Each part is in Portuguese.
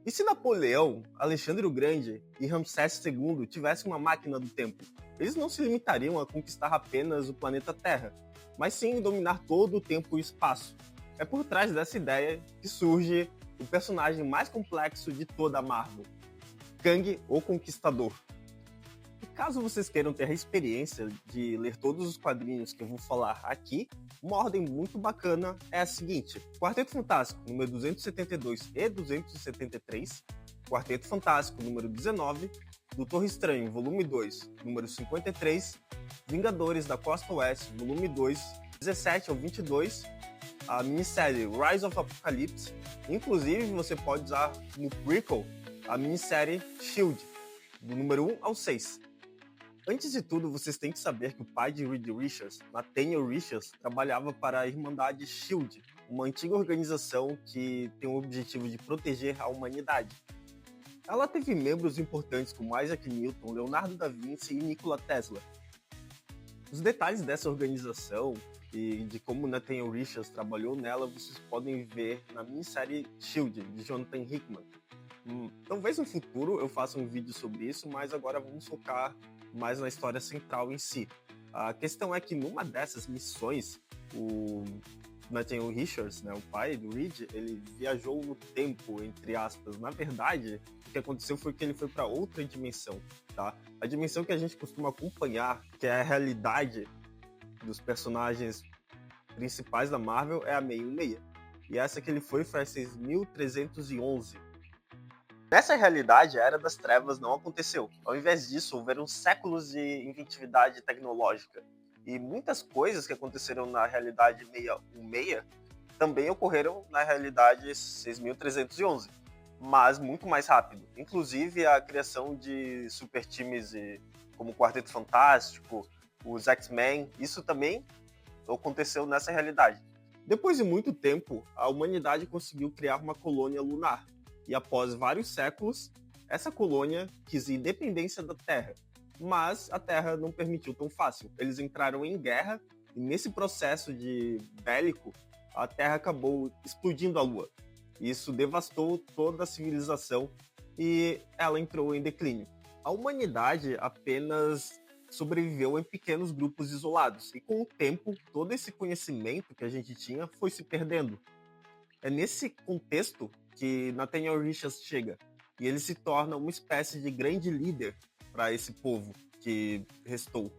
E se Napoleão, Alexandre o Grande e Ramsés II tivessem uma máquina do tempo? Eles não se limitariam a conquistar apenas o planeta Terra, mas sim dominar todo o tempo e espaço. É por trás dessa ideia que surge o personagem mais complexo de toda a Marvel, Kang, o Conquistador. E caso vocês queiram ter a experiência de ler todos os quadrinhos que eu vou falar aqui, uma ordem muito bacana é a seguinte: Quarteto Fantástico número 272 e 273, Quarteto Fantástico número 19, Doutor Estranho volume 2, número 53, Vingadores da Costa Oeste volume 2, 17 ao 22, a minissérie Rise of Apocalypse. Inclusive você pode usar no prequel a minissérie Shield, do número 1 ao 6. Antes de tudo, vocês têm que saber que o pai de Reed Richards, Nathaniel Richards, trabalhava para a Irmandade S.H.I.E.L.D., uma antiga organização que tem o objetivo de proteger a humanidade. Ela teve membros importantes como Isaac Newton, Leonardo da Vinci e Nikola Tesla. Os detalhes dessa organização e de como Nathaniel Richards trabalhou nela, vocês podem ver na minissérie S.H.I.E.L.D., de Jonathan Hickman. Talvez no futuro eu faça um vídeo sobre isso, mas agora vamos focar mais na história central em si. A questão é que numa dessas missões, o Nathaniel Richards, né, o pai do Reed, ele viajou no tempo, entre aspas. Na verdade, o que aconteceu foi que ele foi para outra dimensão, tá? A dimensão que a gente costuma acompanhar, que é a realidade dos personagens principais da Marvel, é a 616. E essa que ele foi a 6311. Nessa realidade, a Era das Trevas não aconteceu. Ao invés disso, houveram séculos de inventividade tecnológica. E muitas coisas que aconteceram na realidade 616 também ocorreram na realidade 6311, mas muito mais rápido. Inclusive a criação de super times como o Quarteto Fantástico, os X-Men, isso também aconteceu nessa realidade. Depois de muito tempo, a humanidade conseguiu criar uma colônia lunar. E após vários séculos, essa colônia quis independência da Terra. Mas a Terra não permitiu tão fácil. Eles entraram em guerra e nesse processo de bélico, a Terra acabou explodindo a Lua. Isso devastou toda a civilização e ela entrou em declínio. A humanidade apenas sobreviveu em pequenos grupos isolados. E com o tempo, todo esse conhecimento que a gente tinha foi se perdendo. É nesse contexto que Nathaniel Richards chega e ele se torna uma espécie de grande líder para esse povo que restou.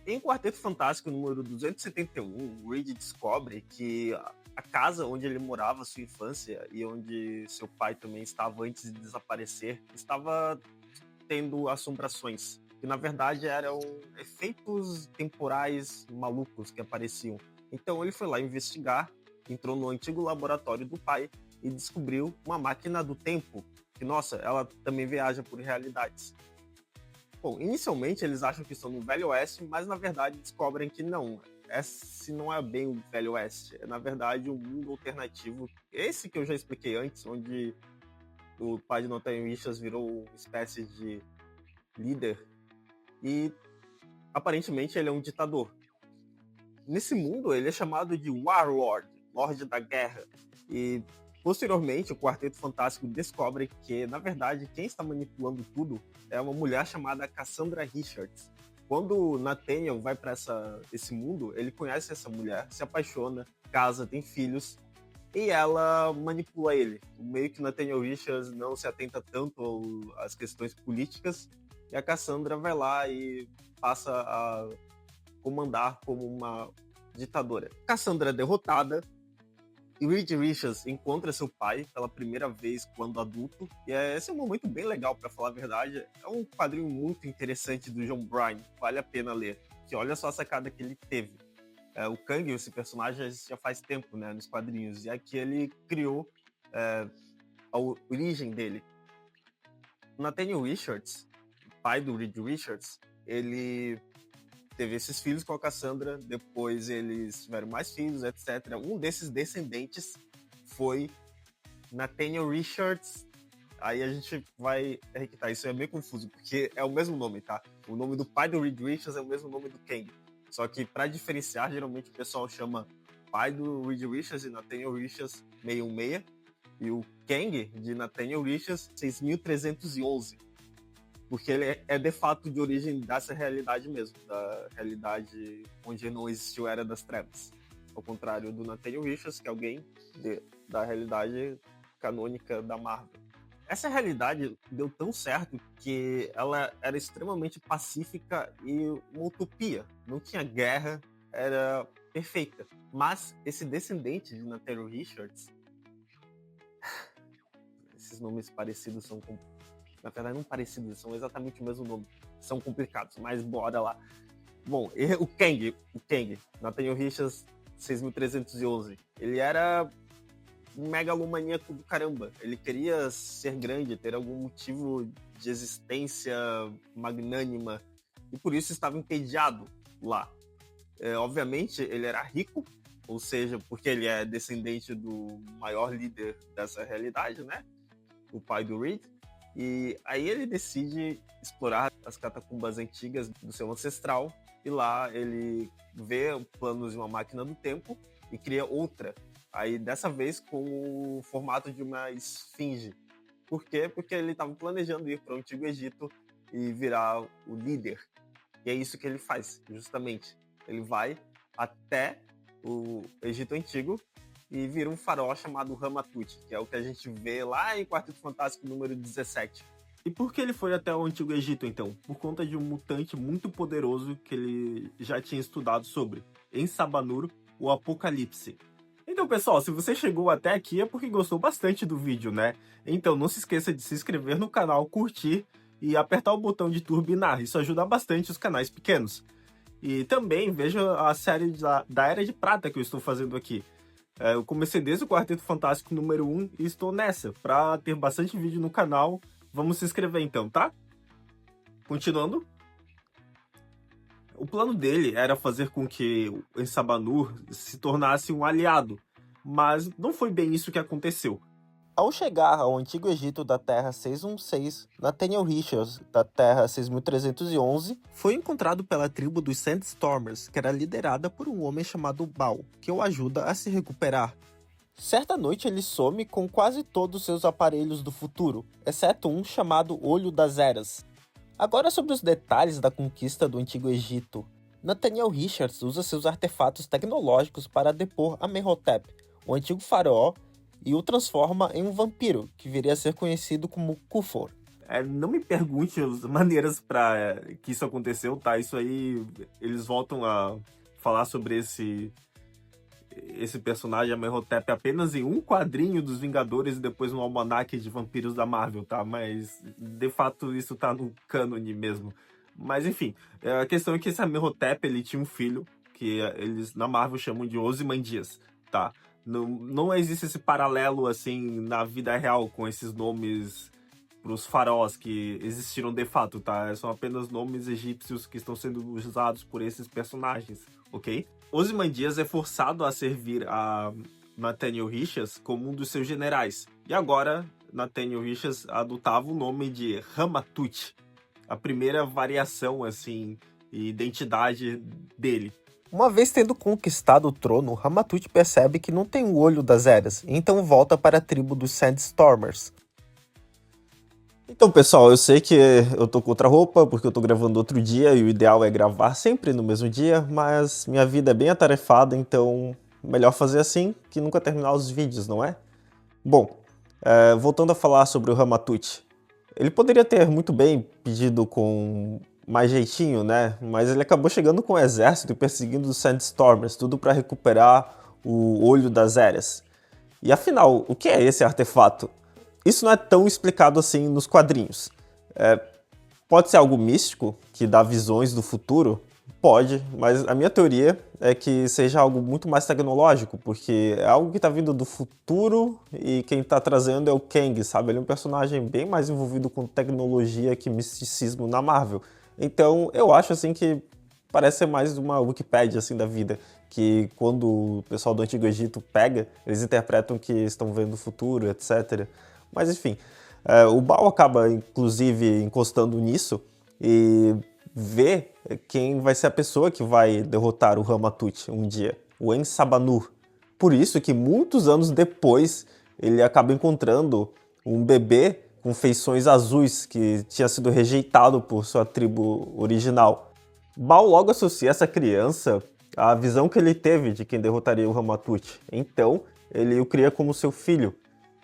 Em Quarteto Fantástico número 271, Reed descobre que a casa onde ele morava, sua infância, e onde seu pai também estava antes de desaparecer, estava tendo assombrações, que na verdade eram efeitos temporais malucos que apareciam. Então ele foi lá investigar, entrou no antigo laboratório do pai e descobriu uma máquina do tempo, que, nossa, ela também viaja por realidades. Bom, inicialmente eles acham que estão no Velho Oeste, mas na verdade descobrem que não. Esse não é bem o Velho Oeste, é na verdade um mundo alternativo. Esse que eu já expliquei antes, onde o pai de Nathaniel Richards virou uma espécie de líder e aparentemente ele é um ditador. Nesse mundo ele é chamado de Warlord, Lorde da Guerra, e posteriormente o Quarteto Fantástico descobre que, na verdade, quem está manipulando tudo é uma mulher chamada Cassandra Richards. Quando Nathaniel vai para esse mundo, ele conhece essa mulher, se apaixona, casa, tem filhos, e ela manipula ele. Meio que Nathaniel Richards não se atenta tanto às questões políticas, e a Cassandra vai lá e passa a comandar como uma ditadora. Cassandra é derrotada, e Reed Richards encontra seu pai pela primeira vez quando adulto, e esse é um momento bem legal, para falar a verdade. É um quadrinho muito interessante do John Byrne, vale a pena ler, que olha só a sacada que ele teve. O Kang, esse personagem, já faz tempo, né, nos quadrinhos, e aqui ele criou a origem dele. O Nathaniel Richards, pai do Reed Richards, ele teve esses filhos com a Cassandra, depois eles tiveram mais filhos, etc. Um desses descendentes foi Nathaniel Richards. Aí a gente vai requitar, isso é meio confuso, porque é o mesmo nome, tá? O nome do pai do Reed Richards é o mesmo nome do Kang. Só que para diferenciar, geralmente o pessoal chama pai do Reed Richards e Nathaniel Richards 616, e o Kang, de Nathaniel Richards, 6311. Porque ele é de fato de origem dessa realidade mesmo, da realidade onde não existiu Era das Trevas. Ao contrário do Nathaniel Richards, que é alguém da realidade canônica da Marvel. Essa realidade deu tão certo que ela era extremamente pacífica e uma utopia. Não tinha guerra, era perfeita. Mas esse descendente de Nathaniel Richards, esses nomes parecidos são, na verdade não parecidos, são exatamente o mesmo nome, são complicados, mas bora lá. Bom, o Kang, Nathaniel Richards, 6311, ele era um megalomaníaco do caramba. Ele queria ser grande, ter algum motivo de existência magnânima, e por isso estava entediado lá. Obviamente, ele era rico, ou seja, porque ele é descendente do maior líder dessa realidade, né? O pai do Reed. E aí ele decide explorar as catacumbas antigas do seu ancestral, e lá ele vê planos de uma máquina do tempo e cria outra. Aí dessa vez com o formato de uma esfinge. Por quê? Porque ele estava planejando ir para o Antigo Egito e virar o líder. E é isso que ele faz, justamente. Ele vai até o Egito Antigo e vira um faraó chamado Ramatut, que é o que a gente vê lá em Quarteto Fantástico número 17. E por que ele foi até o Antigo Egito, então? Por conta de um mutante muito poderoso que ele já tinha estudado sobre, Ensabanur, o Apocalipse. Então, pessoal, se você chegou até aqui é porque gostou bastante do vídeo, né? Então, não se esqueça de se inscrever no canal, curtir e apertar o botão de turbinar. Isso ajuda bastante os canais pequenos. E também veja a série da Era de Prata que eu estou fazendo aqui. Eu comecei desde o Quarteto Fantástico número 1 e estou nessa. Para ter bastante vídeo no canal, vamos se inscrever então, tá? Continuando. O plano dele era fazer com que o Ensabanur se tornasse um aliado, mas não foi bem isso que aconteceu. Ao chegar ao Antigo Egito da Terra 616, Nathaniel Richards, da Terra 6311, foi encontrado pela tribo dos Sandstormers, que era liderada por um homem chamado Baal, que o ajuda a se recuperar. Certa noite ele some com quase todos os seus aparelhos do futuro, exceto um chamado Olho das Eras. Agora sobre os detalhes da conquista do Antigo Egito. Nathaniel Richards usa seus artefatos tecnológicos para depor Amenhotep, o antigo faraó, e o transforma em um vampiro, que viria a ser conhecido como Kufor. Não me pergunte as maneiras para que isso aconteceu, tá? Isso aí, eles voltam a falar sobre esse personagem Amenhotep apenas em um quadrinho dos Vingadores e depois no almanaque de vampiros da Marvel, tá? Mas, de fato, isso tá no cânone mesmo. Mas, enfim, a questão é que esse Amenhotep, ele tinha um filho, que eles na Marvel chamam de Ozymandias, tá? Não existe esse paralelo, assim, na vida real com esses nomes pros faraós que existiram de fato, tá? São apenas nomes egípcios que estão sendo usados por esses personagens, ok? Ozymandias é forçado a servir a Nathaniel Richards como um dos seus generais. E agora, Nathaniel Richards adotava o nome de Ramatut, a primeira variação, assim, e identidade dele. Uma vez tendo conquistado o trono, Ramatut percebe que não tem o Olho das Eras, e então volta para a tribo dos Sandstormers. Então, pessoal, eu sei que eu tô com outra roupa, porque eu tô gravando outro dia, e o ideal é gravar sempre no mesmo dia, mas minha vida é bem atarefada, então melhor fazer assim, que nunca terminar os vídeos, não é? Bom, voltando a falar sobre o Ramatut. Ele poderia ter muito bem pedido com mais jeitinho, né? Mas ele acabou chegando com o exército e perseguindo os Sandstormers, tudo para recuperar o Olho das Eras. E afinal, o que é esse artefato? Isso não é tão explicado assim nos quadrinhos. Pode ser algo místico, que dá visões do futuro? Pode, mas a minha teoria é que seja algo muito mais tecnológico, porque é algo que está vindo do futuro e quem está trazendo é o Kang, sabe? Ele é um personagem bem mais envolvido com tecnologia que misticismo na Marvel. Então eu acho assim que parece ser mais uma Wikipédia assim da vida, que quando o pessoal do Antigo Egito pega, eles interpretam que estão vendo o futuro, etc. Mas enfim, o Baal acaba inclusive encostando nisso e vê quem vai ser a pessoa que vai derrotar o Ramatut um dia, o Ensabanur. Por isso que muitos anos depois ele acaba encontrando um bebê com feições azuis que tinha sido rejeitado por sua tribo original. Baal logo associa essa criança à visão que ele teve de quem derrotaria o Ramatut. Então, ele o cria como seu filho.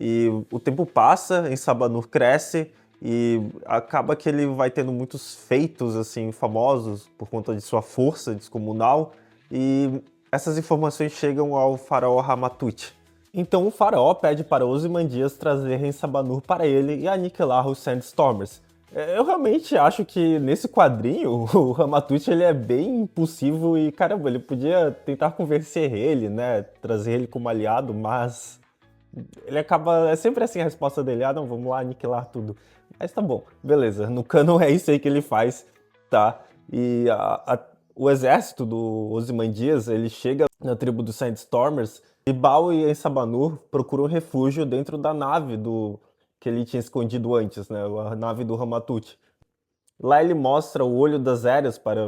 E o tempo passa, Ensabanur cresce e acaba que ele vai tendo muitos feitos assim famosos por conta de sua força descomunal. E essas informações chegam ao faraó Ramatut. Então o faraó pede para Ozymandias trazer Ensabanur para ele e aniquilar os Sandstormers. Eu realmente acho que nesse quadrinho o Ramatut ele é bem impulsivo e caramba, ele podia tentar convencer ele, né, trazer ele como aliado, mas ele acaba, é sempre assim a resposta dele, ah não, vamos lá aniquilar tudo. Mas tá bom, beleza, no canon é isso aí que ele faz, tá? E o exército do Ozymandias, ele chega na tribo dos Sandstormers e Baal e Ensabanur procuram refúgio dentro da nave que ele tinha escondido antes, né? A nave do Ramatut. Lá ele mostra o olho das Eras para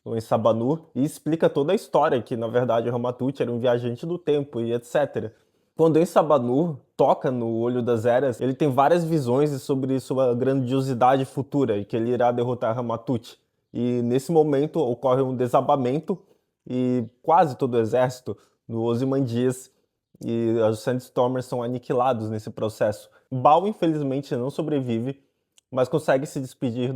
o Ensabanur e explica toda a história, que na verdade o Ramatut era um viajante do tempo e etc. Quando Ensabanur toca no Olho das Eras, ele tem várias visões sobre sua grandiosidade futura e que ele irá derrotar Ramatut. E nesse momento ocorre um desabamento e quase todo o exército do Ozymandias e os Sandstormers são aniquilados nesse processo. Baal, infelizmente, não sobrevive, mas consegue se despedir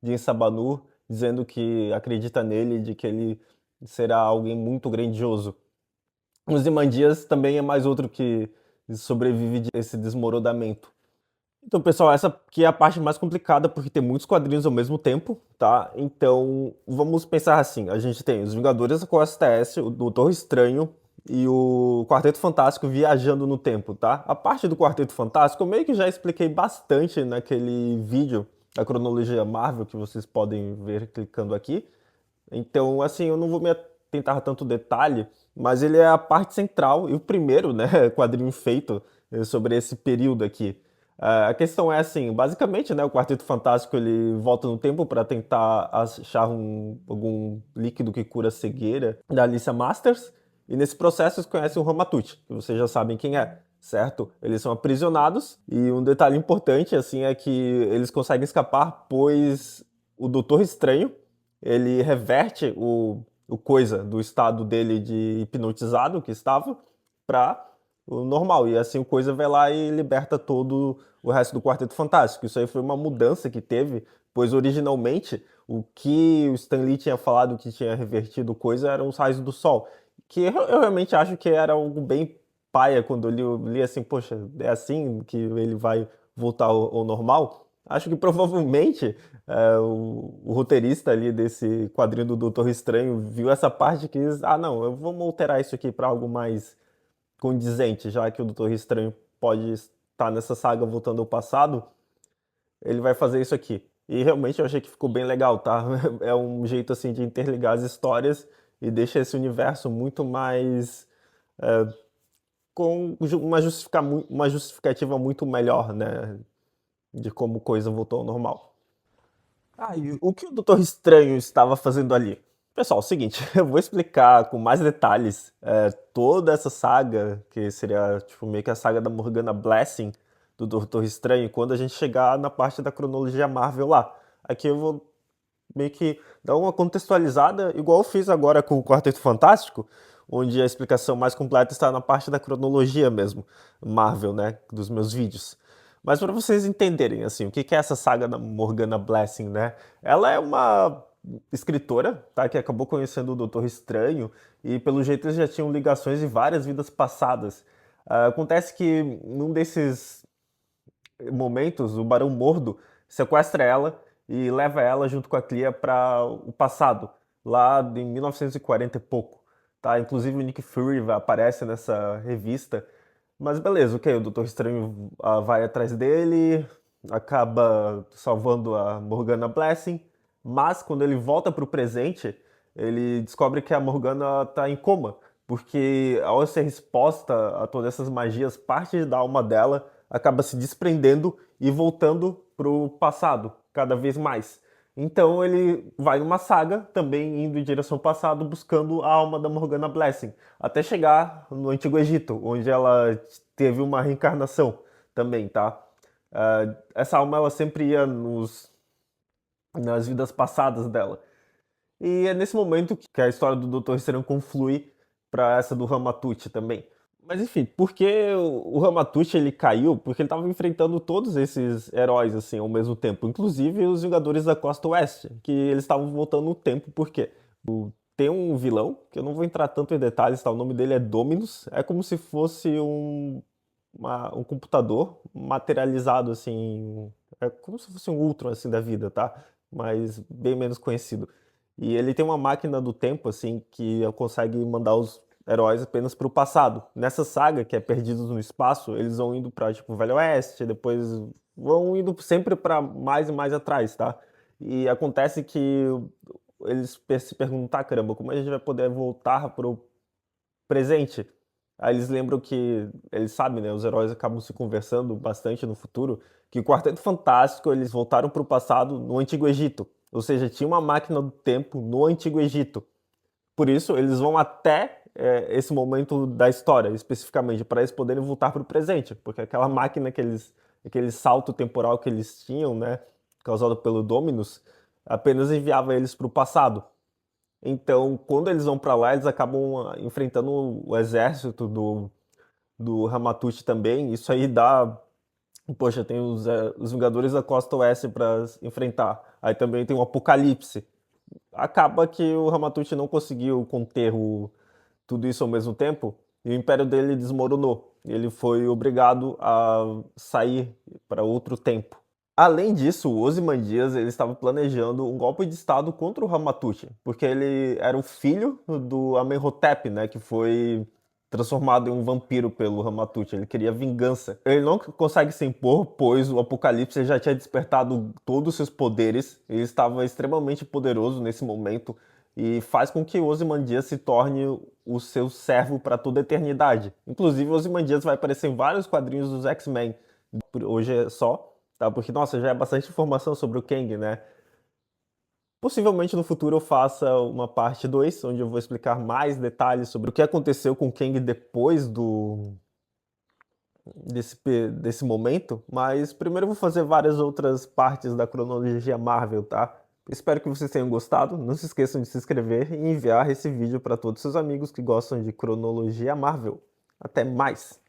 de Ensabanur, dizendo que acredita nele, de que ele será alguém muito grandioso. Os Ozymandias também é mais outro que sobrevive desse desmoronamento. Então, pessoal, essa aqui é a parte mais complicada, porque tem muitos quadrinhos ao mesmo tempo, tá? Então, vamos pensar assim, a gente tem os Vingadores da Costa S, o Doutor Estranho e o Quarteto Fantástico viajando no tempo, tá? A parte do Quarteto Fantástico eu meio que já expliquei bastante naquele vídeo da cronologia Marvel, que vocês podem ver clicando aqui. Então, assim, eu não vou me atentar tanto detalhe, mas ele é a parte central e o primeiro, né, quadrinho feito sobre esse período aqui. A questão é assim, basicamente, né, o Quarteto Fantástico ele volta no tempo para tentar achar algum líquido que cura a cegueira da Alicia Masters, e nesse processo eles conhecem o Ramatut, que vocês já sabem quem é, certo? Eles são aprisionados e um detalhe importante assim é que eles conseguem escapar, pois o Doutor Estranho ele reverte o coisa do estado dele de hipnotizado que estava para o normal. E assim o coisa vai lá e liberta todo o resto do Quarteto Fantástico. Isso aí foi uma mudança que teve, pois originalmente o que o Stan Lee tinha falado que tinha revertido coisa eram os raios do sol. Que eu realmente acho que era algo bem paia quando eu li assim, poxa, é assim que ele vai voltar ao normal. Acho que provavelmente o roteirista ali desse quadrinho do Doutor Estranho viu essa parte e quis, ah não, eu vou alterar isso aqui para algo mais condizente, já que o Doutor Estranho pode estar nessa saga voltando ao passado, ele vai fazer isso aqui. E realmente eu achei que ficou bem legal, tá? É um jeito assim de interligar as histórias e deixa esse universo muito mais com uma justificativa muito melhor, né? De como coisa voltou ao normal. Ah, e o que o Doutor Estranho estava fazendo ali? Pessoal, é o seguinte, eu vou explicar com mais detalhes toda essa saga, que seria tipo meio que a saga da Morgana Blessing do Doutor Estranho, quando a gente chegar na parte da cronologia Marvel lá. Aqui eu vou meio que dar uma contextualizada, igual eu fiz agora com o Quarteto Fantástico, onde a explicação mais completa está na parte da cronologia mesmo, Marvel, né, dos meus vídeos. Mas para vocês entenderem, assim, o que é essa saga da Morgana Blessing, né? Ela é uma escritora, tá, que acabou conhecendo o Doutor Estranho e pelo jeito eles já tinham ligações em várias vidas passadas. Acontece que num desses momentos, o Barão Mordo sequestra ela e leva ela junto com a Clea para o passado, lá em 1940 e pouco. Tá? Inclusive o Nick Fury aparece nessa revista. Mas beleza, ok, o Doutor Estranho vai atrás dele, acaba salvando a Morgana Blessing, mas quando ele volta para o presente, ele descobre que a Morgana está em coma, porque ao ser exposta a todas essas magias, parte da alma dela acaba se desprendendo e voltando pro passado, cada vez mais. Então ele vai numa saga, também indo em direção ao passado, buscando a alma da Morgana Blessing, até chegar no Antigo Egito, onde ela teve uma reencarnação também, tá? Essa alma ela sempre ia nas vidas passadas dela. E é nesse momento que a história do Dr. Hisaran conflui para essa do Ramatut também. Mas enfim, por que o Ramatut ele caiu? Porque ele estava enfrentando todos esses heróis assim ao mesmo tempo, inclusive os Vingadores da Costa Oeste, que eles estavam voltando no tempo. Por quê? Tem um vilão, que eu não vou entrar tanto em detalhes, tá? O nome dele é Dominus. É como se fosse um computador materializado assim, é como se fosse um Ultron assim da vida, tá? Mas bem menos conhecido. E ele tem uma máquina do tempo, assim, que consegue mandar os heróis apenas para o passado. Nessa saga, que é Perdidos no Espaço, eles vão indo para tipo, Velho Oeste, depois vão indo sempre para mais e mais atrás, tá? E acontece que eles se perguntam, tá, caramba, como a gente vai poder voltar pro presente? Aí eles lembram que, eles sabem, né, os heróis acabam se conversando bastante no futuro, que o Quarteto Fantástico, eles voltaram para o passado no Antigo Egito. Ou seja, tinha uma máquina do tempo no Antigo Egito. Por isso, eles vão até esse momento da história, especificamente, para eles poderem voltar para o presente. Porque aquela máquina aquele salto temporal que eles tinham, né, causado pelo Dominus, apenas enviava eles para o passado. Então, quando eles vão para lá, eles acabam enfrentando o exército do Ramatut também. Isso aí dá. Poxa, tem os Vingadores da Costa Oeste para enfrentar. Aí também tem o Apocalipse. Acaba que o Ramatut não conseguiu conter tudo isso ao mesmo tempo e o império dele desmoronou. Ele foi obrigado a sair para outro tempo. Além disso, o Ozymandias ele estava planejando um golpe de estado contra o Ramatut, porque ele era o filho do Amenhotep, né, que foi transformado em um vampiro pelo Ramatut. Ele queria vingança. Ele não consegue se impor, pois o Apocalipse já tinha despertado todos os seus poderes. Ele estava extremamente poderoso nesse momento e faz com que Ozymandias se torne o seu servo para toda a eternidade. Inclusive, Ozymandias vai aparecer em vários quadrinhos dos X-Men. Hoje é só, tá? Porque, nossa, já é bastante informação sobre o Kang, né? Possivelmente no futuro eu faça uma parte 2, onde eu vou explicar mais detalhes sobre o que aconteceu com o Kang depois desse momento, mas primeiro eu vou fazer várias outras partes da cronologia Marvel, tá? Espero que vocês tenham gostado. Não se esqueçam de se inscrever e enviar esse vídeo para todos os seus amigos que gostam de cronologia Marvel. Até mais!